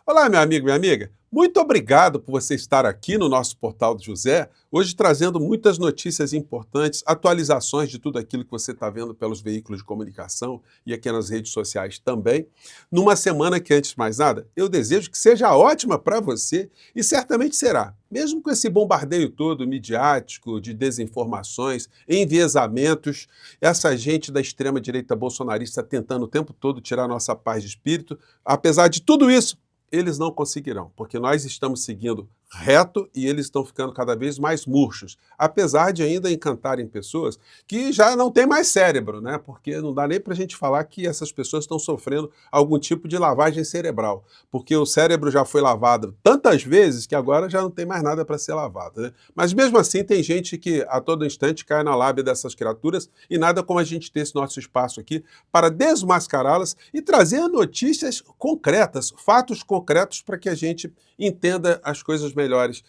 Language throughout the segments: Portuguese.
Olá, meu amigo, minha amiga. Muito obrigado por você estar aqui no nosso Portal do José, hoje trazendo muitas notícias importantes, atualizações de tudo aquilo que você está vendo pelos veículos de comunicação e aqui nas redes sociais também. Numa semana que, antes de mais nada, eu desejo que seja ótima para você e certamente será. Mesmo com esse bombardeio todo midiático, de desinformações, enviesamentos, essa gente da extrema-direita bolsonarista tentando o tempo todo tirar nossa paz de espírito, apesar de tudo isso, eles não conseguirão, porque nós estamos seguindo reto e eles estão ficando cada vez mais murchos, apesar de ainda encantarem pessoas que já não têm mais cérebro, né? Porque não dá nem para a gente falar que essas pessoas estão sofrendo algum tipo de lavagem cerebral, porque o cérebro já foi lavado tantas vezes que agora já não tem mais nada para ser lavado, né? Mas mesmo assim tem gente que a todo instante cai na lábia dessas criaturas e nada como a gente ter esse nosso espaço aqui para desmascará-las e trazer notícias concretas, fatos concretos para que a gente entenda as coisas melhores,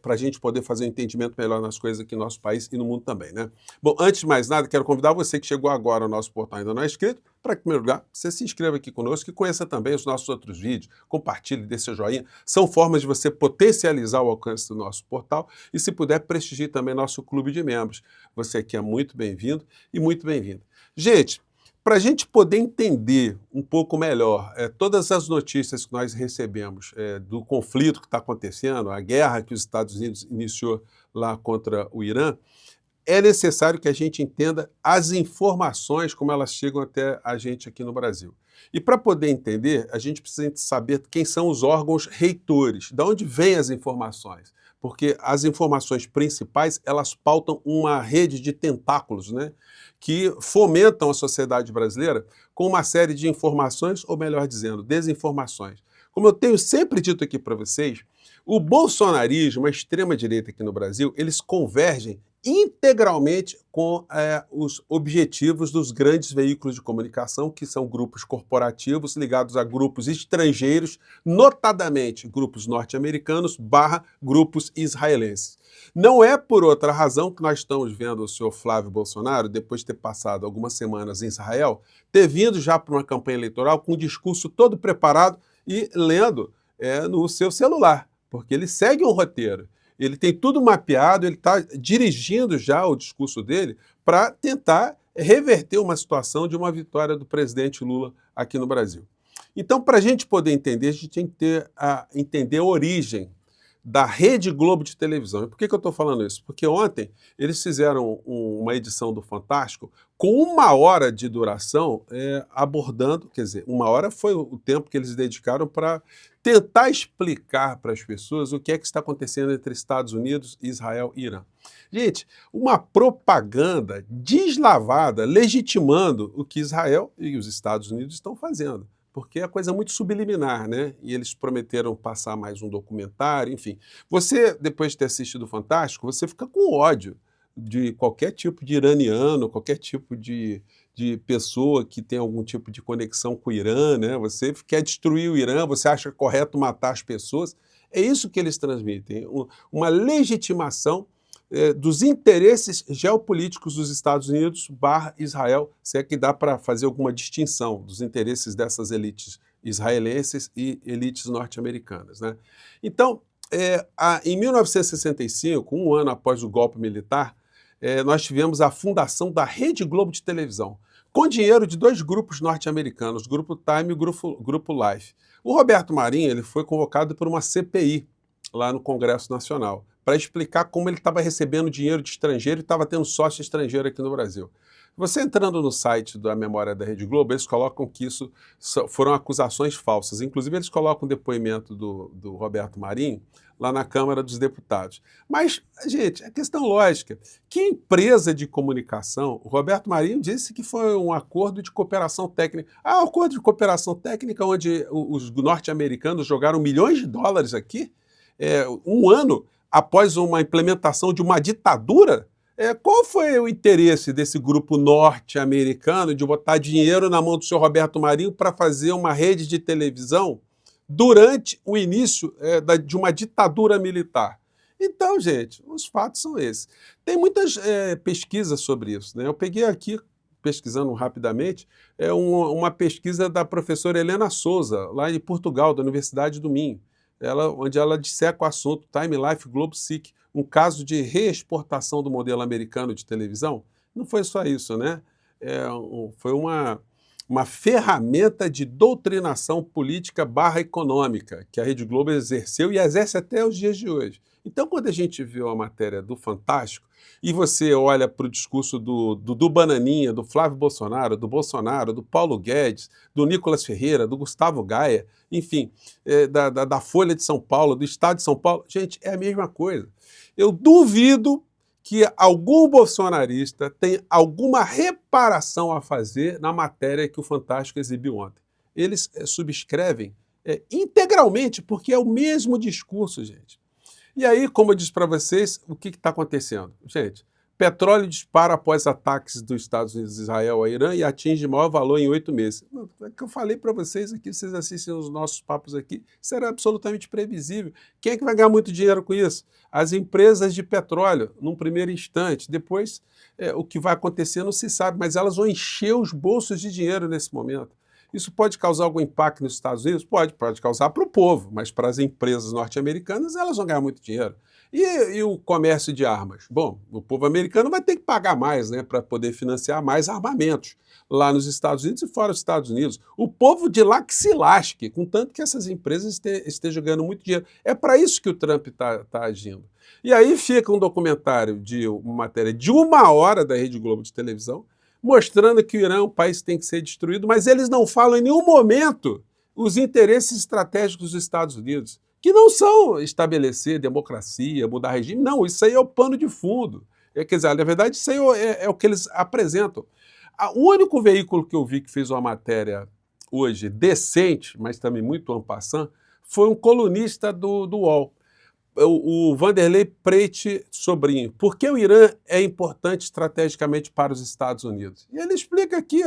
para a gente poder fazer um entendimento melhor nas coisas aqui no nosso país e no mundo também, né? Bom, antes de mais nada, quero convidar você que chegou agora ao nosso portal e ainda não é inscrito, para, em primeiro lugar, você se inscreva aqui conosco e conheça também os nossos outros vídeos, compartilhe, dê seu joinha. São formas de você potencializar o alcance do nosso portal e, se puder, prestigie também nosso clube de membros. Você aqui é muito bem-vindo e muito bem-vinda. Gente, para a gente poder entender um pouco melhor todas as notícias que nós recebemos do conflito que está acontecendo, a guerra que os Estados Unidos iniciou lá contra o Irã, é necessário que a gente entenda as informações como elas chegam até a gente aqui no Brasil. E para poder entender, a gente precisa saber quem são os órgãos reitores, de onde vêm as informações. Porque as informações principais, elas pautam uma rede de tentáculos, né, que fomentam a sociedade brasileira com uma série de informações, ou melhor dizendo, desinformações. Como eu tenho sempre dito aqui para vocês, o bolsonarismo, a extrema-direita aqui no Brasil, eles convergem integralmente com os objetivos dos grandes veículos de comunicação, que são grupos corporativos ligados a grupos estrangeiros, notadamente grupos norte-americanos / grupos israelenses. Não é por outra razão que nós estamos vendo o senhor Flávio Bolsonaro, depois de ter passado algumas semanas em Israel, ter vindo já para uma campanha eleitoral com um discurso todo preparado e lendo no seu celular, porque ele segue um roteiro. Ele tem tudo mapeado, ele está dirigindo já o discurso dele para tentar reverter uma situação de uma vitória do presidente Lula aqui no Brasil. Então, para a gente poder entender, a gente tem que entender a origem da Rede Globo de televisão. E por que eu estou falando isso? Porque ontem eles fizeram uma edição do Fantástico com 1 hora de duração abordando, quer dizer, 1 hora foi o tempo que eles dedicaram para tentar explicar para as pessoas o que é que está acontecendo entre Estados Unidos, Israel e Irã. Gente, uma propaganda deslavada, legitimando o que Israel e os Estados Unidos estão fazendo. Porque é coisa muito subliminar, né? E eles prometeram passar mais um documentário, enfim. Você, depois de ter assistido o Fantástico, você fica com ódio de qualquer tipo de iraniano, qualquer tipo de pessoa que tem algum tipo de conexão com o Irã, né? Você quer destruir o Irã, você acha correto matar as pessoas. É isso que eles transmitem, uma legitimação dos interesses geopolíticos dos Estados Unidos / Israel, se é que dá para fazer alguma distinção dos interesses dessas elites israelenses e elites norte-americanas, né? Então, em 1965, 1 ano após o golpe militar, nós tivemos a fundação da Rede Globo de televisão, com dinheiro de 2 grupos norte-americanos, o Grupo Time e o Grupo Life. O Roberto Marinho ele foi convocado por uma CPI lá no Congresso Nacional, para explicar como ele estava recebendo dinheiro de estrangeiro e estava tendo sócio estrangeiro aqui no Brasil. Você entrando no site da memória da Rede Globo, eles colocam que isso foram acusações falsas. Inclusive, eles colocam o depoimento do Roberto Marinho lá na Câmara dos Deputados. Mas, gente, é questão lógica. Que empresa de comunicação, o Roberto Marinho disse que foi um acordo de cooperação técnica. Ah, um acordo de cooperação técnica onde os norte-americanos jogaram milhões de dólares aqui, 1 ano após uma implementação de uma ditadura? Qual foi o interesse desse grupo norte-americano de botar dinheiro na mão do senhor Roberto Marinho para fazer uma rede de televisão durante o início de uma ditadura militar? Então, gente, os fatos são esses. Tem muitas pesquisas sobre isso, né? Eu peguei aqui pesquisando rapidamente, é uma pesquisa da professora Helena Souza, lá em Portugal, da Universidade do Minho, onde ela disseca o assunto Time Life Globe Seek, um caso de reexportação do modelo americano de televisão. Não foi só isso, né? Foi uma ferramenta de doutrinação política barra econômica que a Rede Globo exerceu e exerce até os dias de hoje. Então, quando a gente viu a matéria do Fantástico e você olha para o discurso do Bananinha, do Flávio Bolsonaro, do Paulo Guedes, do Nicolas Ferreira, do Gustavo Gaia, enfim, da Folha de São Paulo, do Estado de São Paulo, gente, é a mesma coisa. Eu duvido que algum bolsonarista tem alguma reparação a fazer na matéria que o Fantástico exibiu ontem. Eles subscrevem integralmente, porque é o mesmo discurso, gente. E aí, como eu disse para vocês, o que está acontecendo? Gente, petróleo dispara após ataques dos Estados Unidos e Israel a Irã e atinge maior valor em 8 meses. É que eu falei para vocês aqui, vocês assistem os nossos papos aqui, isso era absolutamente previsível. Quem é que vai ganhar muito dinheiro com isso? As empresas de petróleo, num primeiro instante. Depois, o que vai acontecer não se sabe, mas elas vão encher os bolsos de dinheiro nesse momento. Isso pode causar algum impacto nos Estados Unidos? Pode causar para o povo, mas para as empresas norte-americanas elas vão ganhar muito dinheiro. E o comércio de armas? Bom, o povo americano vai ter que pagar mais, né, para poder financiar mais armamentos lá nos Estados Unidos e fora dos Estados Unidos. O povo de lá que se lasque, contanto que essas empresas estejam ganhando muito dinheiro. É para isso que o Trump está agindo. E aí fica um documentário uma matéria de 1 hora da Rede Globo de televisão, mostrando que o Irã é um país que tem que ser destruído, mas eles não falam em nenhum momento os interesses estratégicos dos Estados Unidos, que não são estabelecer democracia, mudar regime, não, isso aí é o pano de fundo. Quer dizer, na verdade, isso aí é o que eles apresentam. O único veículo que eu vi que fez uma matéria hoje decente, mas também muito en passant, foi um colunista do UOL, o Vanderlei Prete Sobrinho. Por que o Irã é importante estrategicamente para os Estados Unidos? E ele explica aqui,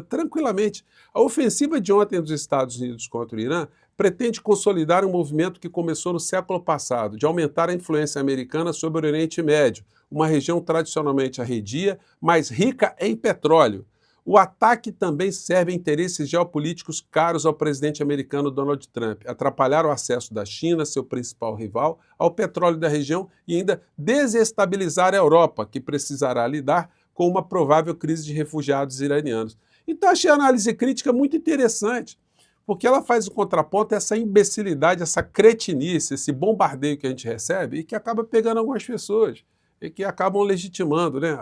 tranquilamente. A ofensiva de ontem dos Estados Unidos contra o Irã pretende consolidar um movimento que começou no século passado, de aumentar a influência americana sobre o Oriente Médio, uma região tradicionalmente arredia, mas rica em petróleo. O ataque também serve a interesses geopolíticos caros ao presidente americano Donald Trump, atrapalhar o acesso da China, seu principal rival, ao petróleo da região e ainda desestabilizar a Europa, que precisará lidar com uma provável crise de refugiados iranianos. Então achei a análise crítica muito interessante, porque ela faz o contraponto a essa imbecilidade, essa cretinice, esse bombardeio que a gente recebe e que acaba pegando algumas pessoas e que acabam legitimando, né?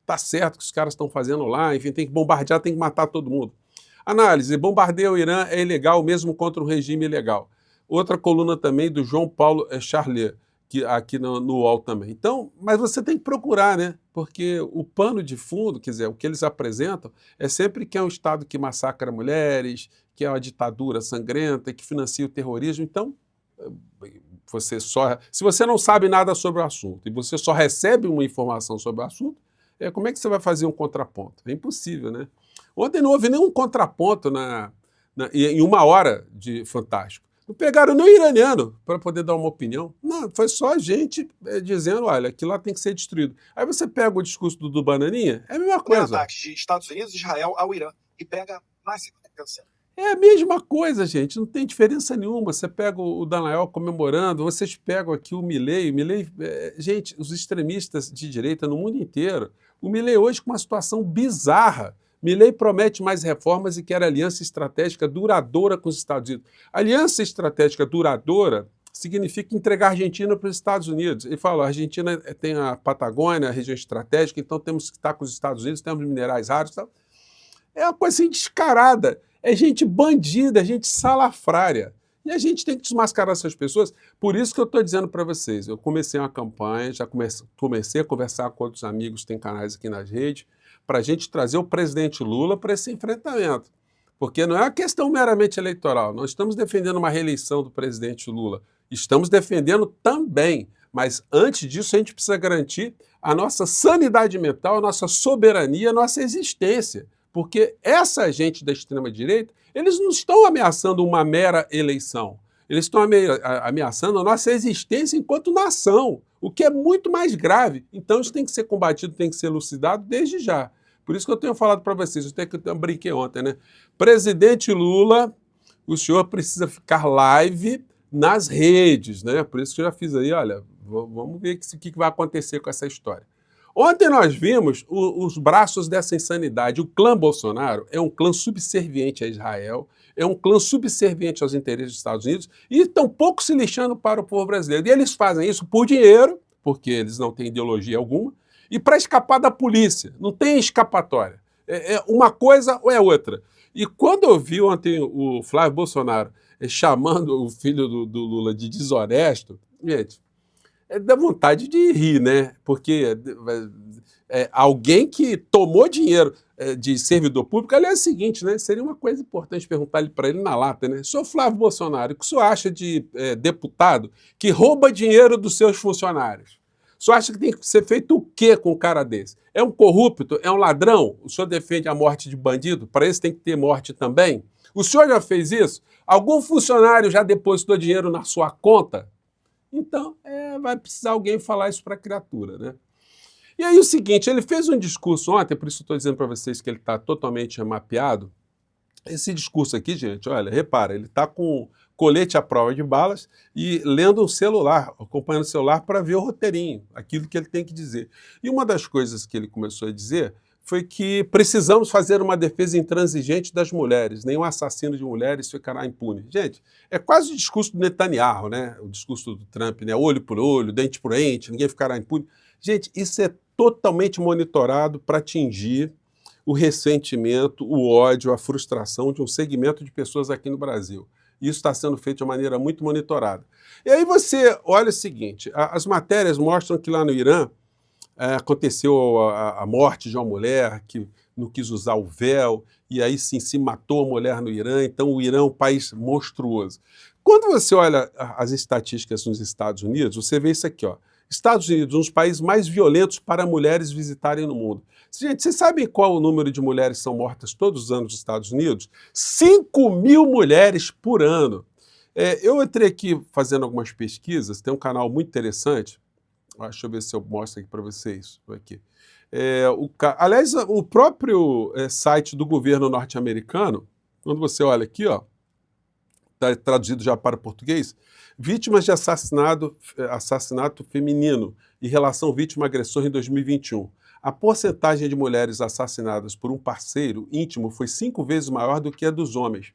Tá certo que os caras estão fazendo lá, enfim, tem que bombardear, tem que matar todo mundo. Análise, bombardeio ao Irã é ilegal mesmo contra um regime ilegal. Outra coluna também do João Paulo Charlet, aqui no UOL também. Então, mas você tem que procurar, né? Porque o pano de fundo, quer dizer, o que eles apresentam é sempre que é um Estado que massacra mulheres, que é uma ditadura sangrenta, que financia o terrorismo. Então, se você não sabe nada sobre o assunto e você só recebe uma informação sobre o assunto, como é que você vai fazer um contraponto? É impossível, né? Ontem não houve nenhum contraponto em 1 hora de Fantástico. Não pegaram nem o iraniano para poder dar uma opinião. Não, foi só a gente dizendo, olha, aquilo lá tem que ser destruído. Aí você pega o discurso do Bananinha, é a mesma coisa. Ataques de Estados Unidos e Israel ao Irã e pega máxima atenção. É a mesma coisa, gente, não tem diferença nenhuma. Você pega o Daniel comemorando, vocês pegam aqui o Milei, gente, os extremistas de direita no mundo inteiro. O Milei hoje com uma situação bizarra. Milei promete mais reformas e quer aliança estratégica duradoura com os Estados Unidos. Aliança estratégica duradoura significa entregar a Argentina para os Estados Unidos. Ele fala, a Argentina tem a Patagônia, a região estratégica, então temos que estar com os Estados Unidos, temos minerais raros e tal. É uma coisa assim descarada. É gente bandida, é gente salafrária. E a gente tem que desmascarar essas pessoas. Por isso que eu estou dizendo para vocês, eu comecei uma campanha, já comecei a conversar com outros amigos, tem canais aqui nas redes, para a gente trazer o presidente Lula para esse enfrentamento. Porque não é uma questão meramente eleitoral. Nós estamos defendendo uma reeleição do presidente Lula. Estamos defendendo também. Mas antes disso, a gente precisa garantir a nossa sanidade mental, a nossa soberania, a nossa existência. Porque essa gente da extrema-direita, eles não estão ameaçando uma mera eleição. Eles estão ameaçando a nossa existência enquanto nação, o que é muito mais grave. Então isso tem que ser combatido, tem que ser elucidado desde já. Por Por isso que eu tenho falado para vocês, até que eu brinquei ontem, né? Presidente Lula, o senhor precisa ficar live nas redes, né? Por isso que eu já fiz aí, olha, vamos ver o que vai acontecer com essa história. Ontem nós vimos os braços dessa insanidade. O clã Bolsonaro é um clã subserviente a Israel, é um clã subserviente aos interesses dos Estados Unidos e estão pouco se lixando para o povo brasileiro. E eles fazem isso por dinheiro, porque eles não têm ideologia alguma, e para escapar da polícia. Não tem escapatória. É uma coisa ou é outra. E quando eu vi ontem o Flávio Bolsonaro chamando o filho do Lula de desonesto, gente, dá vontade de rir, né? Porque alguém que tomou dinheiro de servidor público, aliás, é o seguinte, né? Seria uma coisa importante perguntar para ele na lata, né? Senhor Flávio Bolsonaro, o que o senhor acha de deputado que rouba dinheiro dos seus funcionários? O senhor acha que tem que ser feito o quê com um cara desse? É um corrupto? É um ladrão? O senhor defende a morte de bandido? Para esse tem que ter morte também? O senhor já fez isso? Algum funcionário já depositou dinheiro na sua conta? Então, vai precisar alguém falar isso para a criatura, né? E aí o seguinte, ele fez um discurso ontem, por isso eu estou dizendo para vocês que ele está totalmente mapeado. Esse discurso aqui, gente, olha, repara, ele está com colete à prova de balas e lendo um celular, acompanhando o celular para ver o roteirinho, aquilo que ele tem que dizer. E uma das coisas que ele começou a dizer foi que precisamos fazer uma defesa intransigente das mulheres, nenhum assassino de mulheres ficará impune. Gente, é quase o discurso do Netanyahu, né? O discurso do Trump, né? Olho por olho, dente por dente, ninguém ficará impune. Gente, isso é totalmente monitorado para atingir o ressentimento, o ódio, a frustração de um segmento de pessoas aqui no Brasil. Isso está sendo feito de maneira muito monitorada. E aí você olha o seguinte, as matérias mostram que lá no Irã aconteceu a morte de uma mulher que não quis usar o véu, e aí sim se matou a mulher no Irã, então o Irã é um país monstruoso. Quando você olha as estatísticas nos Estados Unidos, você vê isso aqui, ó. Estados Unidos, um dos países mais violentos para mulheres visitarem no mundo. Gente, vocês sabem qual o número de mulheres que são mortas todos os anos nos Estados Unidos? 5.000 mulheres por ano. Eu entrei aqui fazendo algumas pesquisas, tem um canal muito interessante, deixa eu ver se eu mostro aqui para vocês. Aqui. Aliás, o próprio site do governo norte-americano, quando você olha aqui, ó, está traduzido já para português, vítimas de assassinato feminino e relação vítima-agressor em 2021. A porcentagem de mulheres assassinadas por um parceiro íntimo foi 5 vezes maior do que a dos homens.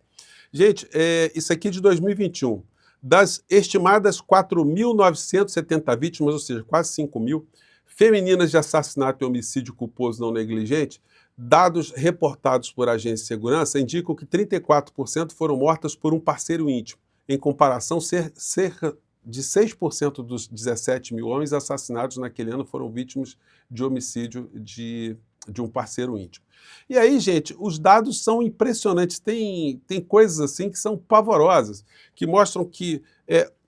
Gente, isso aqui é de 2021. Das estimadas 4.970 vítimas, ou seja, quase 5.000, femininas de assassinato e homicídio culposo não negligente, dados reportados por agências de segurança indicam que 34% foram mortas por um parceiro íntimo. Em comparação, cerca de 6% dos 17 mil homens assassinados naquele ano foram vítimas de homicídio de um parceiro íntimo. E aí, gente, os dados são impressionantes. Tem coisas assim que são pavorosas, que mostram que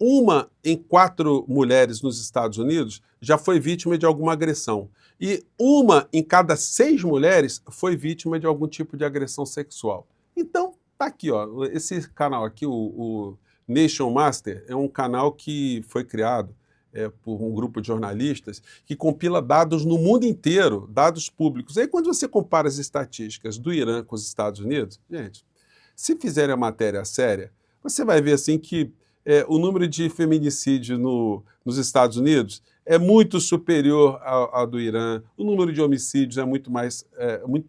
1 em 4 mulheres nos Estados Unidos já foi vítima de alguma agressão. E 1 em cada 6 mulheres foi vítima de algum tipo de agressão sexual. Então, tá aqui, ó, esse canal aqui, o Nation Master, é um canal que foi criado por um grupo de jornalistas que compila dados no mundo inteiro, dados públicos. Aí quando você compara as estatísticas do Irã com os Estados Unidos, gente, se fizerem a matéria séria, você vai ver assim que o número de feminicídio nos Estados Unidos é muito superior ao do Irã, o número de homicídios é muito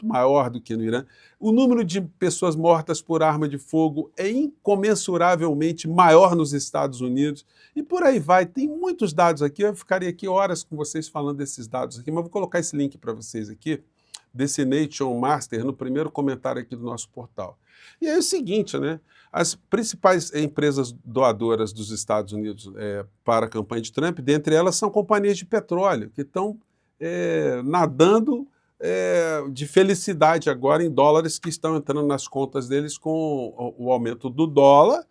maior do que no Irã, o número de pessoas mortas por arma de fogo é incomensuravelmente maior nos Estados Unidos, e por aí vai. Tem muitos dados aqui, eu ficaria aqui horas com vocês falando desses dados aqui, mas vou colocar esse link para vocês aqui, desse Nation Master, no primeiro comentário aqui do nosso portal. E é o seguinte, né? As principais empresas doadoras dos Estados Unidos para a campanha de Trump, dentre elas são companhias de petróleo, que estão nadando de felicidade agora em dólares que estão entrando nas contas deles com o aumento do dólar,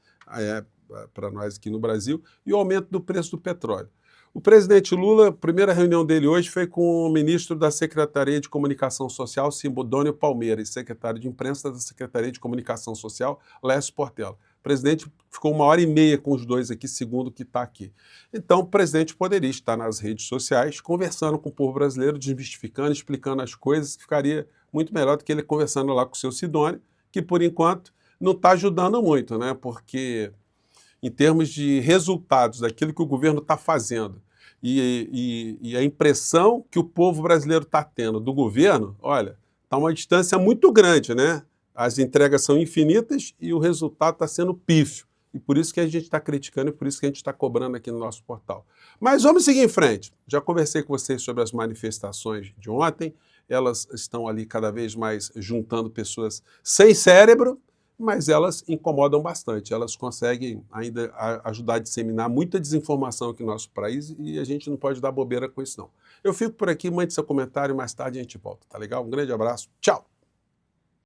para nós aqui no Brasil, e o aumento do preço do petróleo. O presidente Lula, a primeira reunião dele hoje foi com o ministro da Secretaria de Comunicação Social, Sidônio Palmeira, e secretário de imprensa da Secretaria de Comunicação Social, Lécio Portela. O presidente ficou 1h30 com os dois aqui, segundo o que está aqui. Então, o presidente poderia estar nas redes sociais, conversando com o povo brasileiro, desmistificando, explicando as coisas, que ficaria muito melhor do que ele conversando lá com o seu Sidônio, que por enquanto não está ajudando muito, né? Porque em termos de resultados daquilo que o governo está fazendo e a impressão que o povo brasileiro está tendo do governo, olha, está uma distância muito grande, né? As entregas são infinitas e o resultado está sendo pífio. E por isso que a gente está criticando e por isso que a gente está cobrando aqui no nosso portal. Mas vamos seguir em frente. Já conversei com vocês sobre as manifestações de ontem. Elas estão ali cada vez mais juntando pessoas sem cérebro, mas elas incomodam bastante. Elas conseguem ainda ajudar a disseminar muita desinformação aqui no nosso país e a gente não pode dar bobeira com isso, não. Eu fico por aqui, mande seu comentário, mais tarde a gente volta, tá legal? Um grande abraço, tchau!